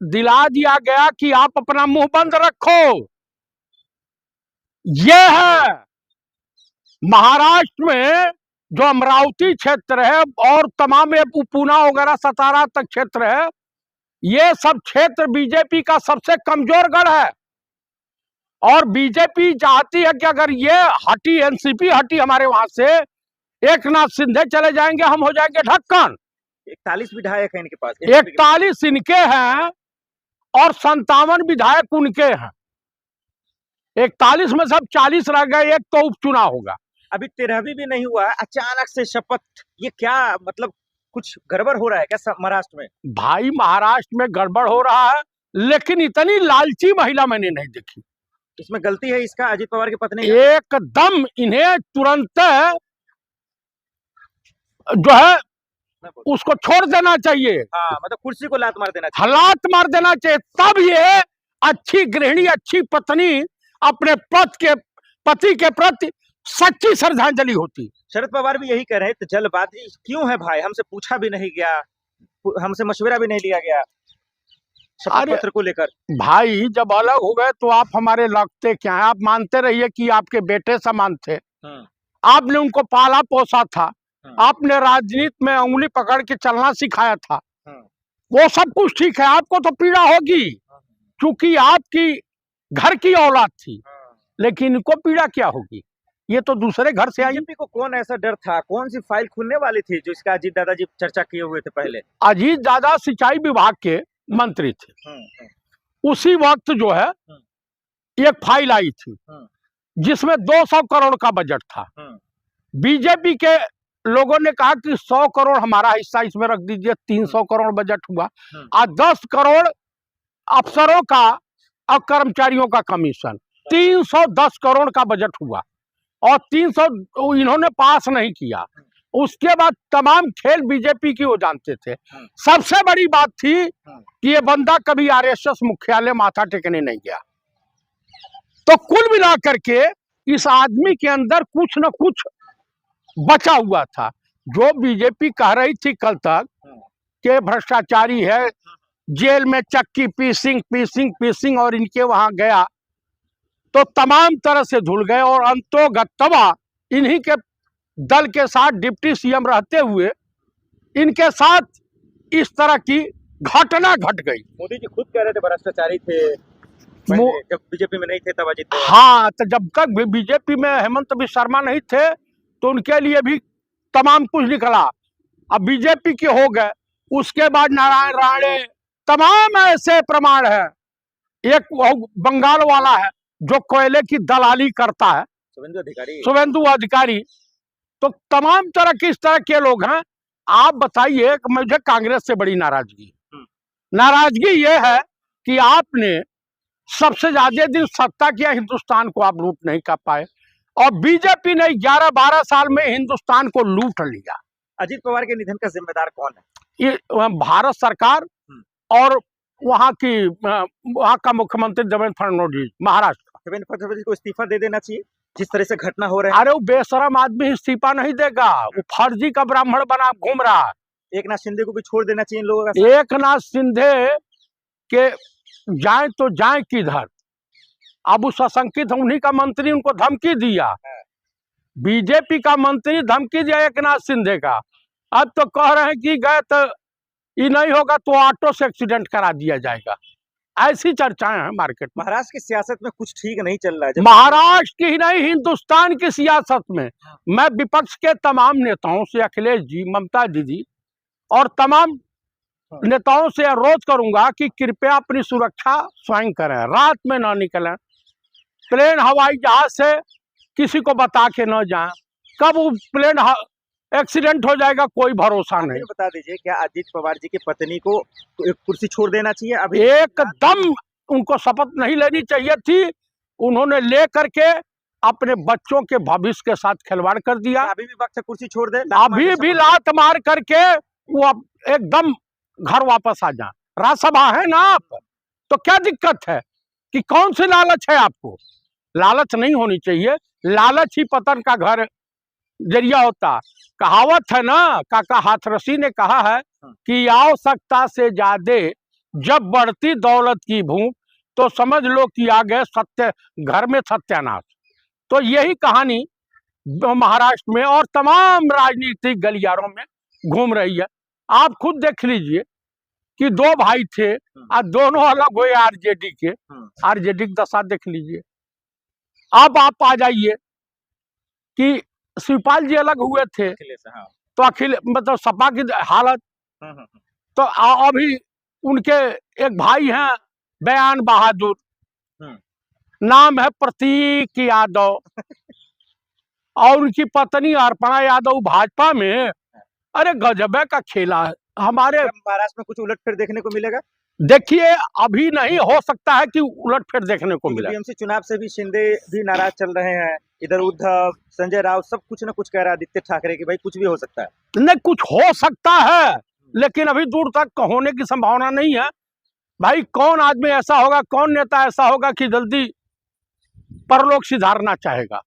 दिला दिया गया कि आप अपना मुंह बंद रखो। ये है महाराष्ट्र में जो अमरावती क्षेत्र है और तमाम पूना वगैरह सतारा तक क्षेत्र है, ये सब क्षेत्र बीजेपी का सबसे कमजोर गढ़ है। और बीजेपी चाहती है कि अगर ये हटी, एनसीपी हटी हमारे वहां से, एकनाथ शिंदे चले जाएंगे, हम हो जाएंगे ढक्कन। 41 विधायक है इनके पास, 41 इनके हैं और 57 विधायक उनके हैं। 41 में सब 40 रह गए, एक तो उपचुनाव होगा। अभी 13वीं भी नहीं हुआ है, अचानक से शपथ, ये क्या मतलब कुछ गड़बड़ हो रहा है क्या महाराष्ट्र में? भाई महाराष्ट्र में गड़बड़ हो रहा है, लेकिन इतनी लालची महिला मैंने नहीं देखी। इसमें गलती है इसका, अजीत पवार की पत्नी। एकदम इन्हें तुरंत जो है उसको छोड़ देना चाहिए। हाँ, मतलब कुर्सी को लात मार देना चाहिए। लात मार देना चाहिए, तब ये अच्छी गृहिणी, अच्छी पत्नी अपने पति के प्रति सच्ची श्रद्धांजलि होती। शरद पवार भी यही कह रहे थे, जल्दबाजी क्यों है भाई, हमसे पूछा भी नहीं गया, हमसे मशवरा भी नहीं लिया गया शपथ पत्र को लेकर। भाई जब अलग हो गए तो आप हमारे लगते क्या है? आप मानते रहिए कि आपके बेटे समान थे, आपने उनको पाला पोसा था, आपने राजनीति में उंगली पकड़ के चलना सिखाया था, वो सब कुछ ठीक है। आपको तो पीड़ा होगी क्योंकि आपकी घर की औलाद थी, लेकिन इनको पीड़ा क्या होगी? ये तो दूसरे घर से आई। बीजेपी को कौन ऐसा डर था, कौन सी फाइल खुलने वाली थी जो इसका अजीत दादाजी चर्चा किए हुए थे पहले? अजीत दादा सिंचाई विभाग के मंत्री थे। उसी वक्त जो है एक फाइल आई थी जिसमें 200 करोड़ का बजट था। बीजेपी के लोगों ने कहा कि 100 करोड़ हमारा हिस्सा इसमें रख दीजिए, 300 करोड़ बजट हुआ। और 10 करोड़ अफसरों का और कर्मचारियों का कमीशन, 310 करोड़ का बजट हुआ और 300 इन्होंने पास नहीं किया। उसके बाद तमाम खेल बीजेपी की वो जानते थे। सबसे बड़ी बात थी कि ये बंदा कभी आरएसएस मुख्यालय माथा टेकने नहीं गया। तो कुल मिलाकर के इस आदमी के अंदर कुछ न कुछ बचा हुआ था। जो बीजेपी कह रही थी कल तक कि भ्रष्टाचारी है, जेल में चक्की पीसिंग और इनके वहां गया तो तमाम तरह से धुल गए। और अंतोगत्वा इन्हीं के दल के साथ डिप्टी सीएम रहते हुए इनके साथ इस तरह की घटना घट गई। मोदी जी खुद कह रहे थे भ्रष्टाचारी थे जब बीजेपी में नहीं थे तब अजीत। हाँ, तो जब तक बीजेपी में हेमंत बिस्वा शर्मा नहीं थे तो उनके लिए भी तमाम कुछ निकला। अब बीजेपी के हो गए, उसके बाद नारायण राणे, तमाम ऐसे प्रमाण है। एक बंगाल वाला है जो कोयले की दलाली करता है, शुभेंदु अधिकारी। तो तमाम तरह के इस तरह के लोग हैं। आप बताइए, मुझे कांग्रेस से बड़ी नाराजगी ये है कि आपने सबसे ज्यादा दिन सत्ता किया, हिंदुस्तान को आप लूट नहीं कर पाए, और बीजेपी ने 11-12 साल में हिंदुस्तान को लूट लिया। अजीत पवार के निधन का जिम्मेदार कौन है? ये भारत सरकार और वहाँ का मुख्यमंत्री देवेंद्र फडणवीस, महाराष्ट्र का। देवेंद्र फडणवीस को इस्तीफा दे देना चाहिए जिस तरह से घटना हो रहा है। अरे वो बेशरम आदमी इस्तीफा नहीं देगा, वो फर्जी का ब्राह्मण बना घूम रहा है। एकनाथ शिंदे को भी छोड़ देना चाहिए इन लोगों का। एकनाथ शिंदे के जाए तो जाए किधर? अब उस आशंकित उन्हीं का मंत्री उनको धमकी दिया, बीजेपी का मंत्री धमकी दिया एकनाथ शिंदे का। अब तो कह रहे हैं कि गए तो ये नहीं होगा तो ऑटो से एक्सीडेंट करा दिया जाएगा। ऐसी चर्चाएं हैं मार्केट में। महाराष्ट्र की सियासत में कुछ ठीक नहीं चल रहा है। महाराष्ट्र की ही नहीं, हिंदुस्तान की सियासत में मैं विपक्ष के तमाम नेताओं से, अखिलेश जी, ममता दीदी और तमाम नेताओं से अनुरोध करूंगा कि कृपया अपनी सुरक्षा स्वयं करें, रात में ना निकलें, प्लेन हवाई जहाज से किसी को बता के न जाएं, कब वो प्लेन एक्सीडेंट हो जाएगा कोई भरोसा नहीं। बता दीजिए, क्या अजीत पवार जी की पत्नी को एक कुर्सी छोड़ देना चाहिए? अभी एकदम उनको शपथ नहीं लेनी चाहिए थी, उन्होंने ले करके अपने बच्चों के भविष्य के साथ खिलवाड़ कर दिया। अभी भी वक्त कुर्सी छोड़ दे, अभी भी लात मार करके वो एकदम घर वापस आ जाए। राज्यसभा है ना आप, तो क्या दिक्कत है कि कौन सी लालच है आपको? लालच नहीं होनी चाहिए, लालच ही पतन का घर जरिया होता। कहावत है ना, काका हाथरसी ने कहा है कि आवश्यकता से ज्यादा जब बढ़ती दौलत की भूख तो समझ लो कि आ गए सत्य, घर में सत्यानाश। तो यही कहानी महाराष्ट्र में और तमाम राजनीतिक गलियारों में घूम रही है। आप खुद देख लीजिए कि दो भाई थे और दोनों अलग हुए आरजेडी के। आरजेडी की दशा देख लीजिए। अब आप आ जाइए कि शिवपाल जी अलग हुए थे तो मतलब सपा की हालत। तो अभी उनके एक भाई हैं बयान बहादुर, नाम है प्रतीक यादव, और उनकी पत्नी अर्पणा यादव भाजपा में। अरे गजबे का खेला है हमारे महाराष्ट्र में। कुछ उलटफेर देखने को मिलेगा? देखिए अभी नहीं, हो सकता है कि उलटफेर देखने को मिले। बीएमसी चुनाव से भी शिंदे भी नाराज चल रहे हैं, इधर उद्धव, संजय राउत सब कुछ न कुछ कह रहा है आदित्य ठाकरे की भाई कुछ भी हो सकता है। नहीं, कुछ हो सकता है लेकिन अभी दूर तक होने की संभावना नहीं है। भाई कौन आदमी ऐसा होगा, कौन नेता ऐसा होगा कि जल्दी परलोक सिधारना चाहेगा?